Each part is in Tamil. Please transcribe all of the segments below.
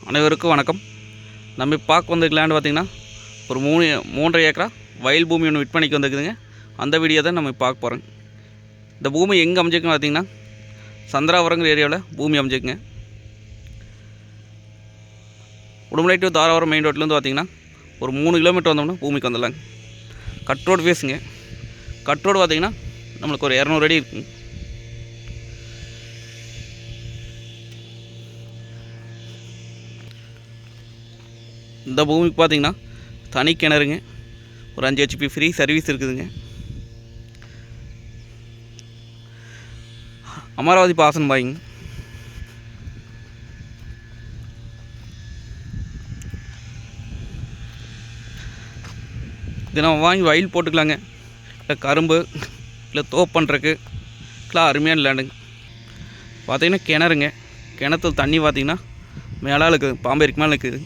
அனைவருக்கும் வணக்கம். நம்ம பார்க்க வந்த லேண்ட் பார்த்திங்கன்னா ஒரு 3.5 ஏக்கரா வயல் பூமி ஒன்று விற்பனைக்கு வந்துருக்குதுங்க. அந்த வீடியோ தான் நம்ம பார்க்க போகிறோங்க. இந்த பூமி எங்கே அமைஞ்சிருக்குன்னு பார்த்திங்கன்னா சந்திராவரங்கிற ஏரியாவில் பூமி அமைஞ்சிருக்குங்க. உடுமலை டு தாராபுரம் மெயின் ரோட்லேருந்து பார்த்திங்கன்னா ஒரு 3 கிலோமீட்டர் வந்தோம்னா பூமிக்கு வந்துடலாங்க. கட் ரோடு பேசுங்க. கட் ரோடு பார்த்திங்கன்னா நம்மளுக்கு ஒரு 200 அடி இருக்குங்க. இந்த பூமிக்கு பார்த்திங்கன்னா தனி கிணறுங்க, ஒரு 5 HP ஃப்ரீ சர்வீஸ் இருக்குதுங்க. அமராவதி பாசன் பாய்ங்க. இது நம்ம வாங்கி வயல் போட்டுக்கலாங்க, இல்லை கரும்பு, இல்லை தோப்பு பண்ணுறக்கு இல்லை அருமையான லேண்டுங்க. பார்த்திங்கன்னா கிணறுங்க, கிணத்துல தண்ணி பார்த்திங்கன்னா மேலே இருக்குது, பாம்பேருக்கு மேலே இருக்குது.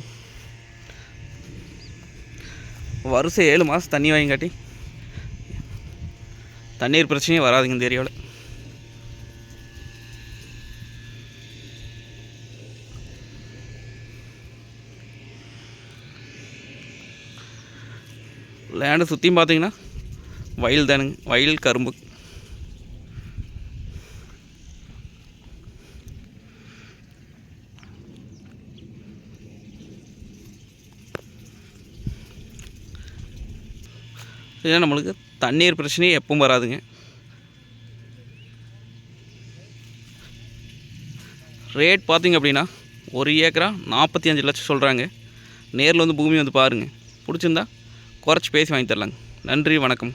வருஷம் 7 மாதம் தண்ணி வாங்கிங்காட்டி தண்ணீர் பிரச்சனையே வராதுங்க இந்த ஏரியாவில். லேண்டை சுற்றியும் பார்த்தீங்கன்னா வயல் தானுங்க, வயல் கரும்பு. இதனால் நம்மளுக்கு தண்ணீர் பிரச்சனையே எப்பவும் வராதுங்க. ரேட் பார்த்திங்க அப்படின்னா 1 ஏக்கரா 45 லட்சம் சொல்கிறாங்க. நேரில் வந்து பூமி வந்து பாருங்கள், பிடிச்சிருந்தா குறைச்சி பேசி வாங்கி தரலாங்க. நன்றி, வணக்கம்.